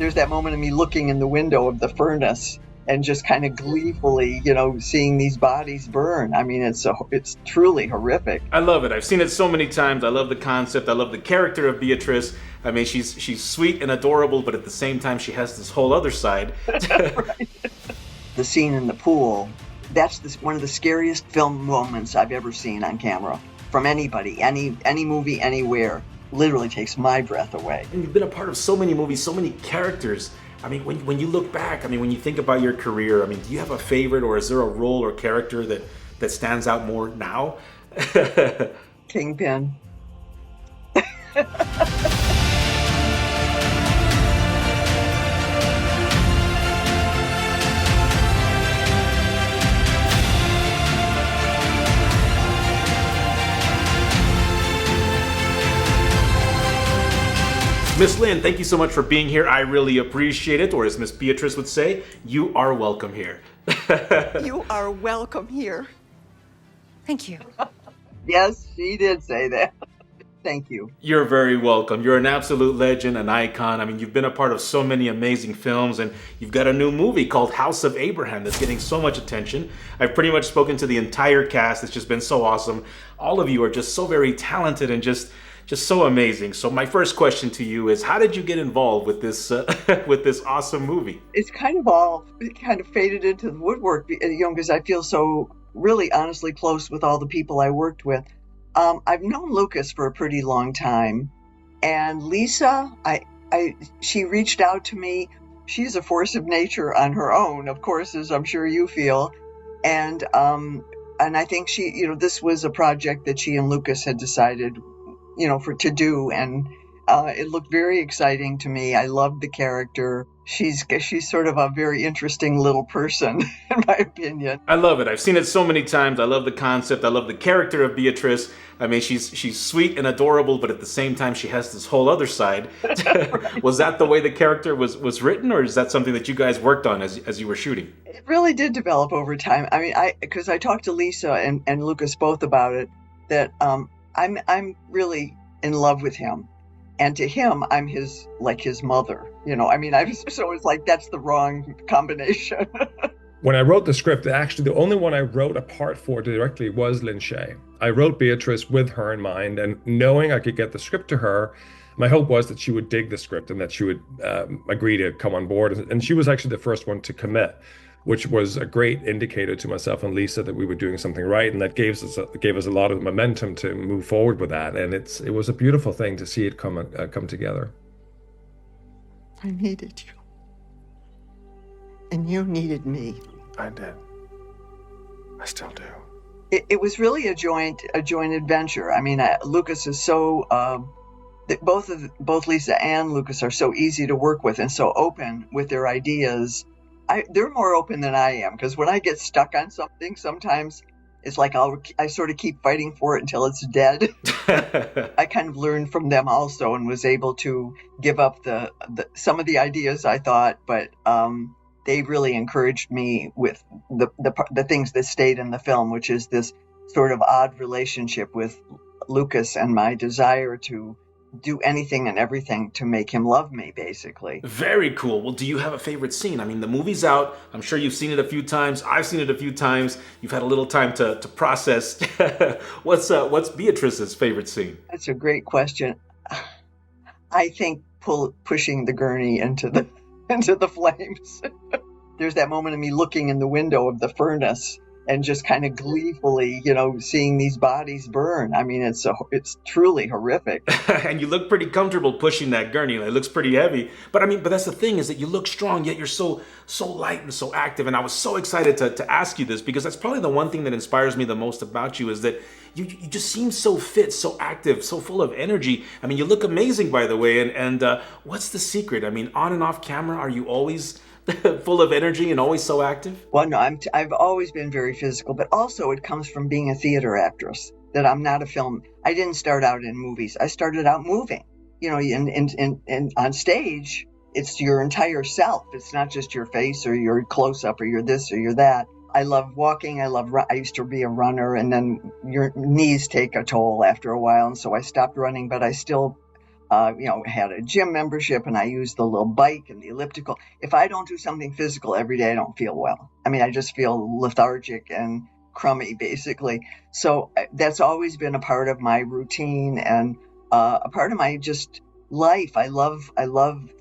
There's that moment of me looking in the window of the furnace and just kind of gleefully, seeing these bodies burn. I mean, it's truly horrific. I love it. I've seen it so many times. I love the concept. I love the character of Beatrice. I mean, she's sweet and adorable, but at the same time, she has this whole other side. Right. The scene in the pool, that's one of the scariest film moments I've ever seen on camera from anybody, any movie, anywhere. Literally takes my breath away. And you've been a part of so many movies, so many characters. I mean, when you look back, I mean, when you think about your career, I mean, do you have a favorite, or is there a role or character that stands out more now? Kingpin. Miss Lin, thank you so much for being here. I really appreciate it. Or as Miss Beatrice would say, you are welcome here. You are welcome here. Thank you. Yes, she did say that. Thank you. You're very welcome. You're an absolute legend, an icon. I mean, you've been a part of so many amazing films, and you've got a new movie called House of Abraham that's getting so much attention. I've pretty much spoken to the entire cast. It's just been so awesome. All of you are just so very talented and just so amazing. So my first question to you is, how did you get involved with this with this awesome movie? It kind of faded into the woodwork, because I feel so really honestly close with all the people I worked with. I've known Lukas for a pretty long time, and Lisa, she reached out to me. She's a force of nature on her own, of course, as I'm sure you feel, and I think she, this was a project that she and Lukas had decided, to do, and it looked very exciting to me. I loved the character. She's sort of a very interesting little person, in my opinion. I love it. I've seen it so many times. I love the concept. I love the character of Beatrice. I mean, she's sweet and adorable, but at the same time, she has this whole other side. Right. Was that the way the character was written, or is that something that you guys worked on as you were shooting? It really did develop over time. I mean, because I talked to Lisa and Lukas both about it, that I'm really in love with him. And to him, I'm his mother, I mean, so it's like, that's the wrong combination. When I wrote the script, actually, the only one I wrote a part for directly was Lin Shaye. I wrote Beatrice with her in mind, and knowing I could get the script to her, my hope was that she would dig the script and that she would agree to come on board. And she was actually the first one to commit, which was a great indicator to myself and Lisa that we were doing something right, and that gave us a lot of momentum to move forward with that. And it was a beautiful thing to see it come together. I needed you, and you needed me. I did. I still do. It was really a joint adventure. I mean, Lukas is so both Lisa and Lukas are so easy to work with and so open with their ideas. They're more open than I am, because when I get stuck on something, sometimes it's like I sort of keep fighting for it until it's dead. I kind of learned from them also, and was able to give up some of the ideas I thought, but they really encouraged me with the things that stayed in the film, which is this sort of odd relationship with Lukas and my desire to do anything and everything to make him love me, basically. Very cool. Well, do you have a favorite scene? I mean, the movie's out. I'm sure you've seen it a few times. I've seen it a few times. You've had a little time to process. What's Beatrice's favorite scene? That's a great question. I think pushing the gurney into the flames. There's that moment of me looking in the window of the furnace and just kind of gleefully, seeing these bodies burn. I mean, it's truly horrific. And you look pretty comfortable pushing that gurney. It looks pretty heavy. But that's the thing, is that you look strong, yet you're so light and so active. And I was so excited to ask you this, because that's probably the one thing that inspires me the most about you, is that you just seem so fit, so active, so full of energy. I mean, you look amazing, by the way. And what's the secret? I mean, on and off camera, are you always full of energy and always so active? Well, no, I've always been very physical, but also it comes from being a theater actress, that I'm not a film. I didn't start out in movies. I started out moving. And on stage, it's your entire self. It's not just your face or your close-up or your this or your that. I love walking. I used to be a runner, and then your knees take a toll after a while, and so I stopped running, but I still had a gym membership, and I used the little bike and the elliptical. If I don't do something physical every day, I don't feel well. I mean, I just feel lethargic and crummy, basically. So that's always been a part of my routine and a part of my just life. I love,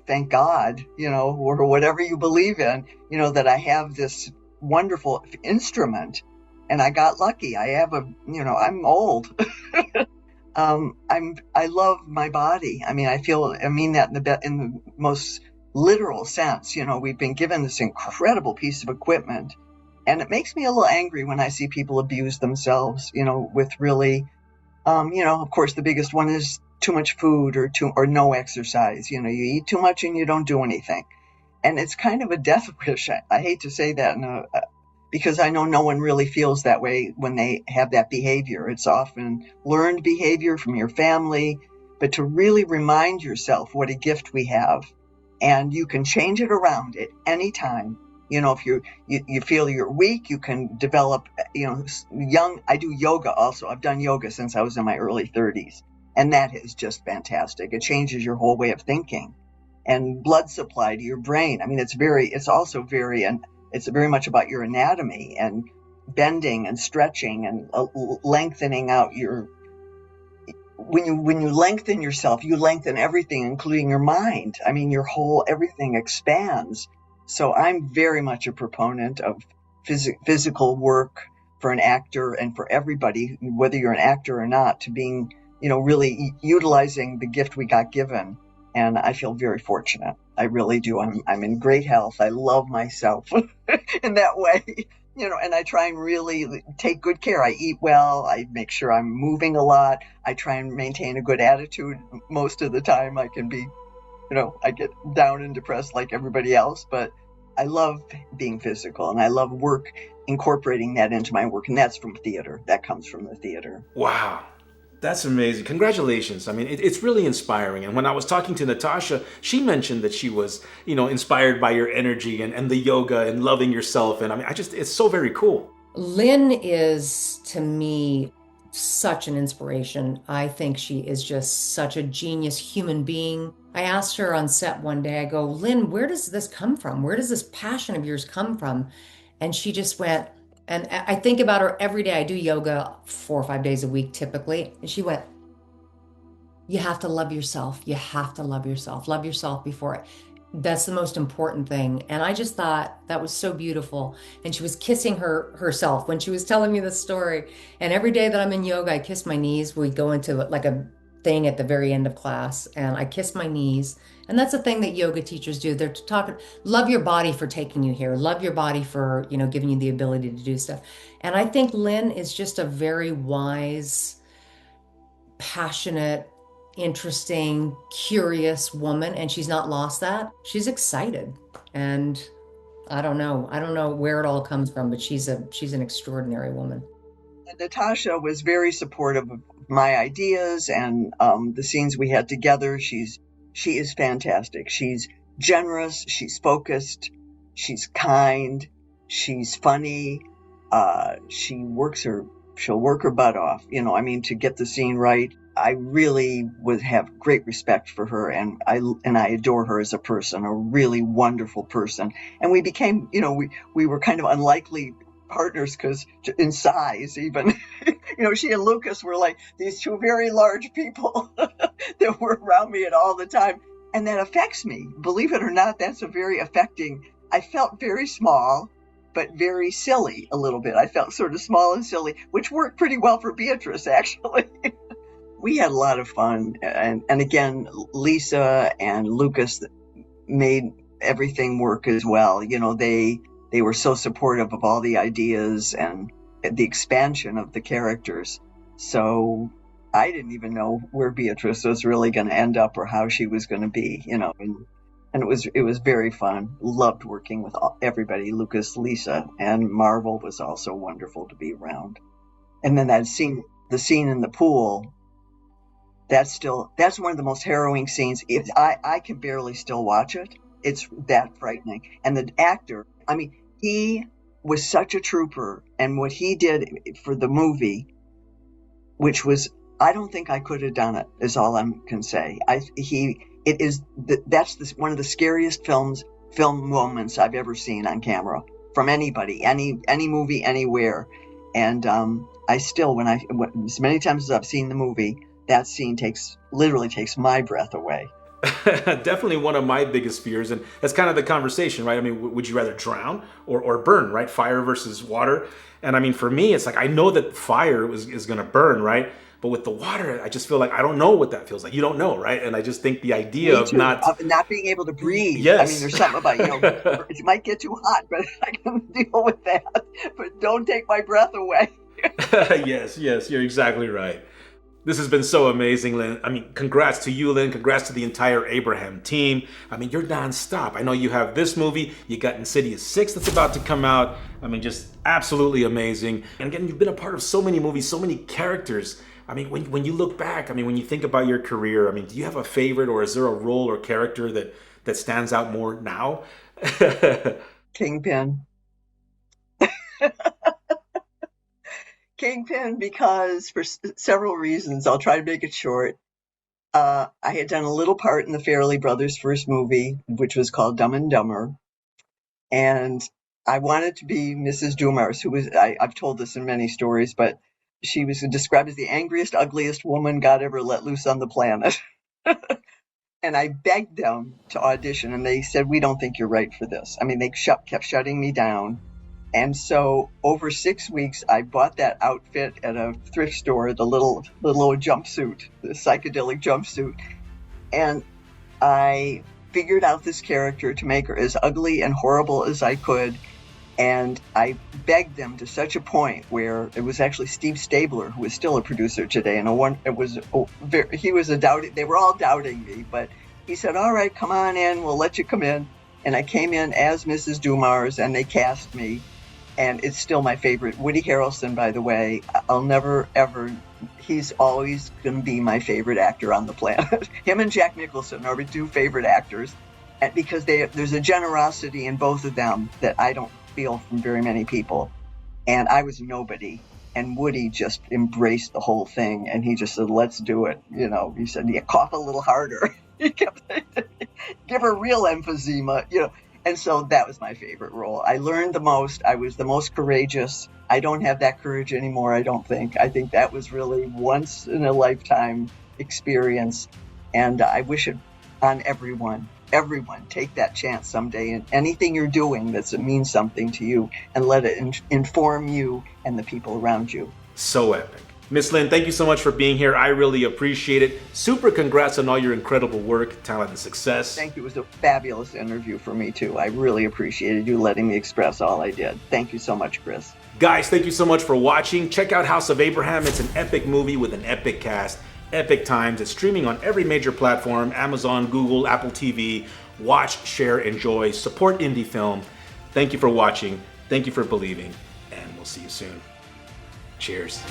thank God, or whatever you believe in, that I have this wonderful instrument, and I got lucky. I have I'm old. I love my body. I mean, I mean that in the most literal sense. We've been given this incredible piece of equipment, and it makes me a little angry when I see people abuse themselves, with really, of course, the biggest one is too much food or no exercise. You eat too much and you don't do anything. And it's kind of a death wish. I hate to say that because I know no one really feels that way when they have that behavior. It's often learned behavior from your family, but to really remind yourself what a gift we have, and you can change it around at any time. If you feel you're weak, you can develop, I do yoga also. I've done yoga since I was in my early 30s, and that is just fantastic. It changes your whole way of thinking and blood supply to your brain. I mean, it's very much about your anatomy and bending and stretching and lengthening out when you lengthen yourself, you lengthen everything, including your mind. I mean, everything expands. So I'm very much a proponent of physical work for an actor and for everybody, whether you're an actor or not, to being, really utilizing the gift we got given. And I feel very fortunate. I really do. I'm in great health. I love myself in that way, and I try and really take good care. I eat well. I make sure I'm moving a lot. I try and maintain a good attitude most of the time. I can be, I get down and depressed like everybody else, but I love being physical, and I love incorporating that into my work. And that's from theater. That comes from the theater. Wow. That's amazing. Congratulations. I mean, it's really inspiring. And when I was talking to Natasha, she mentioned that she was, inspired by your energy and the yoga and loving yourself. And I mean, it's so very cool. Lin is, to me, such an inspiration. I think she is just such a genius human being. I asked her on set one day, I go, Lin, where does this come from? Where does this passion of yours come from? And she just went, and I think about her every day. I do yoga 4 or 5 days a week typically. And she went, you have to love yourself. You have to love yourself. Love yourself before it. That's the most important thing. And I just thought that was so beautiful. And she was kissing herself when she was telling me the story. And every day that I'm in yoga, I kiss my knees. We go into like a thing at the very end of class, and I kiss my knees. And that's the thing that yoga teachers do. They're talking, love your body for taking you here. Love your body for, giving you the ability to do stuff. And I think Lin is just a very wise, passionate, interesting, curious woman. And she's not lost that. She's excited. And I don't know where it all comes from, but she's an extraordinary woman. And Natasha was very supportive of my ideas and the scenes we had together. She is fantastic. She's generous. She's focused. She's kind. She's funny. She'll work her butt off. To get the scene right. I really would have great respect for her, and I adore her as a person, a really wonderful person. And we became, we were kind of unlikely partners because in size even, she and Lukas were like these two very large people that were around me at all the time. And that affects me. Believe it or not, that's a very affecting. I felt very small, but very silly a little bit. I felt sort of small and silly, which worked pretty well for Beatrice, actually. We had a lot of fun. And again, Lisa and Lukas made everything work as well. They were so supportive of all the ideas and the expansion of the characters. So I didn't even know where Beatrice was really going to end up or how she was going to be, and it was very fun. Loved working with everybody, Lukas, Lisa, and Marvel was also wonderful to be around. And then the scene in the pool, that's one of the most harrowing scenes. I can barely still watch it. It's that frightening. And the actor, he was such a trooper, and what he did for the movie, which was I don't think I could have done it, is all I can say. One of the scariest film moments I've ever seen on camera from anybody, any movie, anywhere. And I still, as many times as I've seen the movie, that scene literally takes my breath away. Definitely one of my biggest fears, and that's kind of the conversation, right? I mean, would you rather drown or burn, right? Fire versus water. And I mean, for me, it's like, I know that fire is going to burn, right? But with the water, I just feel like I don't know what that feels like. You don't know, right? And I just think the idea of not being able to breathe. Yes. I mean, there's something about, it might get too hot, but I can deal with that. But don't take my breath away. Yes, you're exactly right. This has been so amazing, Lin. I mean, congrats to you, Lin. Congrats to the entire Abraham team. I mean, you're nonstop. I know you have this movie. You got Insidious 6 that's about to come out. I mean, just absolutely amazing. And again, you've been a part of so many movies, so many characters. I mean, when you look back, I mean, when you think about your career, I mean, do you have a favorite, or is there a role or character that stands out more now? Kingpin. Kingpin, because for several reasons. I'll try to make it short. I had done a little part in the Farrelly Brothers' first movie, which was called Dumb and Dumber. And I wanted to be Mrs. Dumars, who was, I've told this in many stories, but she was described as the angriest, ugliest woman God ever let loose on the planet. And I begged them to audition, and they said, "We don't think you're right for this." I mean, they kept shutting me down. And so over 6 weeks, I bought that outfit at a thrift store, the little old jumpsuit, the psychedelic jumpsuit. And I figured out this character to make her as ugly and horrible as I could. And I begged them to such a point where it was actually Steve Stabler, who is still a producer today. And they were all doubting me, but he said, "All right, come on in. We'll let you come in." And I came in as Mrs. Dumars, and they cast me. And it's still my favorite. Woody Harrelson, by the way, I'll never, ever, he's always going to be my favorite actor on the planet. Him and Jack Nicholson are my two favorite actors. And because there's a generosity in both of them that I don't feel from very many people. And I was nobody. And Woody just embraced the whole thing. And he just said, "Let's do it." You know, he said, "Yeah, cough a little harder." He kept saying, "Give her real emphysema," you know. And so that was my favorite role. I learned the most. I was the most courageous. I don't have that courage anymore, I don't think. I think that was really once in a lifetime experience. And I wish it on everyone. Everyone, take that chance someday in anything you're doing that means something to you, and let it inform you and the people around you. So epic. Miss Lin, thank you so much for being here. I really appreciate it. Super congrats on all your incredible work, talent, and success. Thank you. It was a fabulous interview for me, too. I really appreciated you letting me express all I did. Thank you so much, Chris. Guys, thank you so much for watching. Check out House of Abraham. It's an epic movie with an epic cast, epic times. It's streaming on every major platform, Amazon, Google, Apple TV. Watch, share, enjoy, support indie film. Thank you for watching. Thank you for believing, and we'll see you soon. Cheers.